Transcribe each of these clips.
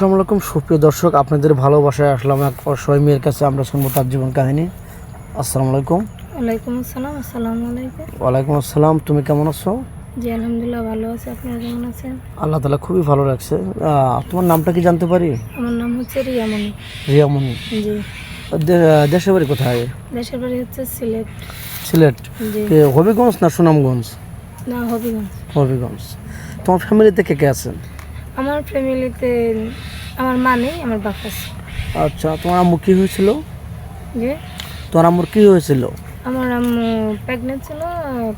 আসসালামু আলাইকুম সুপ্রিয় দর্শক, আপনাদের ভালোবাসায় আসলাম এক অসহায় মেয়ের কাছে। আমরা শুনবো তার জীবন কাহিনী। আসসালামু আলাইকুম। ওয়ালাইকুম আসসালাম। আসসালামু আলাইকুম। ওয়ালাইকুম আসসালাম। তুমি কেমন আছো? জি আলহামদুলিল্লাহ ভালো আছি। আপনারা কেমন আছেন? আল্লাহ তাআলা খুবই ভালো রাখছে। তোমার নামটা কি জানতে পারি? আমার নাম হচ্ছে রিয়ামণি। রিয়ামণি। জি। দেশের বাড়ি কোথায়? দেশের বাড়ি হচ্ছে সিলেট। সিলেট। জি। হবিগঞ্জ না সুনামগঞ্জ? না, হবিগঞ্জ। হবিগঞ্জ। তোমার ফ্যামিলিতে কে কে আছেন? আমার ফ্যামিলিতে আমার মা নেই, আমার বাবা আছে। আচ্ছা, তোমার আম্মু কি হয়েছিল? জি। তোমার আম্মুর কি হয়েছিল? আমার আম্মু প্রেগনেন্ট ছিল,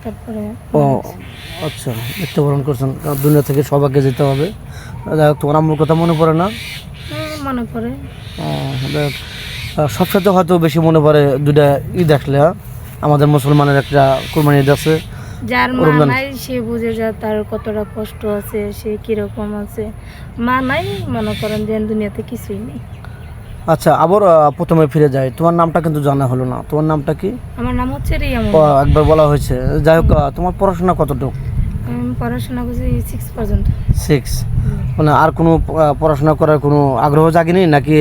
তারপরে ও আচ্ছা, মৃত্যুবরণ করছেন। দুনিয়া থেকে সবাইকে যেতে হবে। যাই হোক, তোমার আম্মুর কথা মনে পড়ে না? মনে পড়ে। সবসাথে হয়তো বেশি মনে পড়ে দুইটা ঈদ আসলে। আমাদের মুসলমানের একটা কোরবানি ঈদ আছে। যার মা নাই সে বুঝে যায় তার কতটা কষ্ট আছে, সে কিরকম আছে। মা নাই, মনে করেন যে দুনিয়াতে কিছুই নেই। আচ্ছা, আবার প্রথমে ফিরে যাই। তোমার নামটা কিন্তু জানা হলো না। তোমার নামটা কি? আমার নাম হচ্ছে রিয়ামণি। একবার বলা হয়েছে। যাই হোক, তোমার পড়াশোনা কতটুকু? আমি পড়াশোনা করছি 6 পর্যন্ত। 6? মানে আর কোনো পড়াশোনা করার কোনো আগ্রহ জাগেনি, নাকি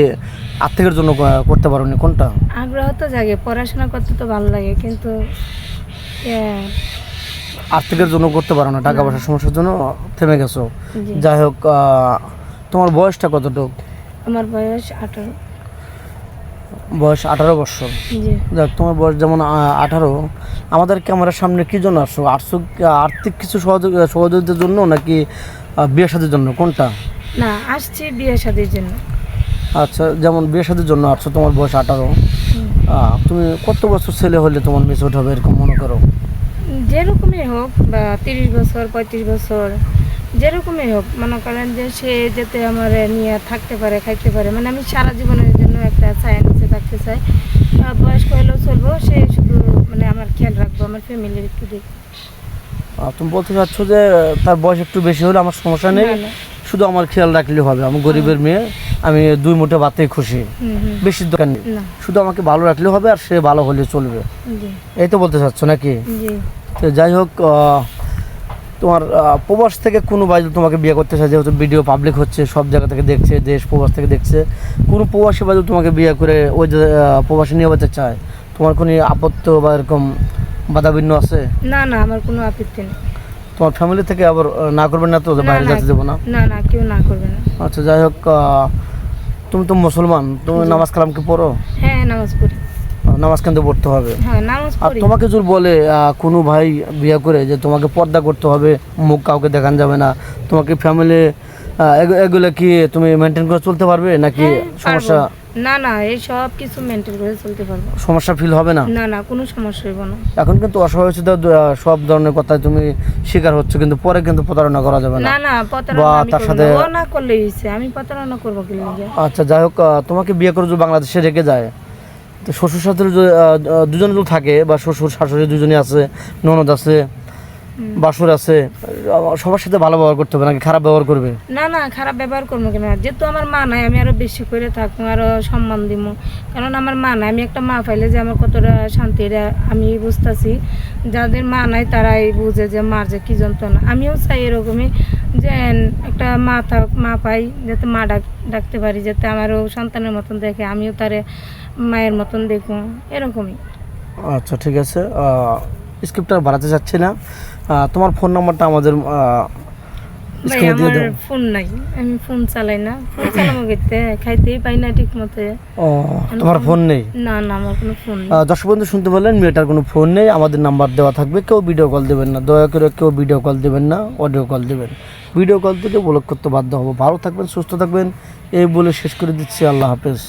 আর্থিকের জন্য করতে পারোনি? কোনটা? আগ্রহ তো জাগে, পড়াশোনা করতে তো ভালো লাগে, কিন্তু আর্থিকের জন্য করতে পারো না, টাকা পয়সার সমস্যার জন্য থেমে গেছো। জি। যাই হোক, তোমার বয়সটা কতটুকু? আমার বয়স 18। বয়স 18 বছর। জি। দেখ, তোমার বয়স যেমন 18, আমাদের ক্যামেরার সামনে কী জন্য আসছো? আর্থিক কিছু সহযোগিতার জন্য, নাকি বিয়ে শাদীর জন্য? কোনটা? না, আসছি বিয়ে শাদীর জন্য। আচ্ছা, যেমন বিয়ে শাদীর জন্য আসছো, তোমার বয়স 18। তুমি কত বছর ছেলে হলে তোমার মেচুর হবে এরকম মনে করো? যেরকমই হোক, বা 30 বছর 35 বছর, যেরকমই হোক, মনে করেন যে সে যাতে আমার নিয়ে থাকতে পারে, খাইতে পারে। মানে আমি সারা জীবনের জন্য একটা নিচে থাকতে চাই। বয়স্ক হলেও চলবো, সে শুধু মানে আমার খেয়াল রাখবো, আমার ফ্যামিলির একটু দেখবো। তুমি বলতে চাচ্ছ যে তার বয়স একটু বেশি হলে আমার সমস্যা নেই, শুধু আমার খেয়াল রাখলে হবে। আমি গরিবের মেয়ে, আমি 2 মুঠো ভাতেই খুশি, বেশি দরকার নেই। শুধু আমাকে ভালো রাখলে হবে, আর সে ভালো হলে চলবে। এই তো বলতে চাচ্ছ নাকি? তো যাই হোক, তোমার প্রবাস থেকে কোনো ভাই তোমাকে বিয়ে করতে চায়, যেহেতু ভিডিও পাবলিক হচ্ছে, সব জায়গা থেকে দেখছে, দেশ প্রবাস থেকে দেখছে, কোনো প্রবাসী ভাই তোমাকে বিয়ে করে ওই যে প্রবাসী নিয়ে যেতে চায়, তোমার কোনো আপত্তি বা এরকম বাধাবিঘ্ন আছে? না না, আমার কোনো আপত্তি নেই। তোমার ফ্যামিলি থেকে আবার না করবেন না তো, বাইরে যেতে দেবো না? না না, কেউ না করবে না। আচ্ছা, যাই হোক, তুমি তো মুসলমান, তুমি নামাজ কালাম কি পড়ো? হ্যাঁ, নামাজ পড়ি। নামাজ কিন্তু পড়তে হবে। হ্যাঁ, নামাজ আর পড়ি। তোমাকে যদি বলে কোনো ভাই বিয়ে করে যে তোমাকে পর্দা করতে হবে, মুখ কাউকে দেখান যাবে না, তোমাকে ফ্যামিলি এগুলো কি তুমি মেনটেন করে চলতে পারবে, নাকি সমস্যা? না না, এই সব কিছু মেনটেন করে চলতে পারবো। সমস্যা ফিল হবে না? না না, কোনো সমস্যা হইব না। এখন কিন্তু অসহায়তা সব ধরনের কথা তুমি শিকার হচ্ছে, কিন্তু পরে কিন্তু প্রতারণা করা যাবে না। না না, প্রতারণা আমি তার করব সাথে না। ও না করলেই হইছে, আমি প্রতারণা করব কি লাগে? আচ্ছা, যাই হোক, তোমাকে বিয়ে করে যদি বাংলাদেশে রেখে যায়, তো শ্বশুর শাশুড়ি দুজন যদি থাকে, বা শ্বশুর শাশুড়ি দুজনই আছে, ননদ আছে, বাসুর আছে, সবার সাথে ভালো ব্যবহার করতে হবে, নাকি খারাপ ব্যবহার করবে? না না, খারাপ ব্যবহার করবো কেন? যেহেতু আমার মা নাই, আমি আরো বেশি করে থাকবো, আরো সম্মান দিব। কারণ আমার মা নাই, আমি একটা মা পাইলে যে আমার কতটা শান্তি, আমি বুঝতেছি। যাদের মা নাই তারাই বুঝে যে মার যে কি যন্ত্রণা। আমিও চাই এরকমই যে একটা মা পাই, যাতে মা ডাকতে পারি, যাতে আমারও সন্তানের মতন দেখে, আমিও তারে মায়ের মতন দেখবো, এরকমই। আচ্ছা, ঠিক আছে, স্ক্রিপ্টটা বাড়াতে চাচ্ছি না। তোমার ফোন নাম্বারটা আমাদের স্ক্রিনে দিয়ে দাও। ফোন নাই, আমি ফোন চালাই না। ফোন চালাবো গেতে, খাইতেই পাই না ঠিক মতো। তোমার ফোন নেই? না না, আমার কোনো ফোন নেই। দর্শক বন্ধু শুনতে পারলেন, মেয়েটার কোনো ফোন নেই। আমাদের নাম্বার দেওয়া থাকবে, কেউ ভিডিও কল দেবেন না, দয়া করে কেউ ভিডিও কল দেবেন না, অডিও কল দেবেন। ভিডিও কল দিলে ব্লক করতে বাধ্য হবো। ভালো থাকবেন, সুস্থ থাকবেন, এই বলে শেষ করে দিচ্ছি। আল্লাহ হাফেজ।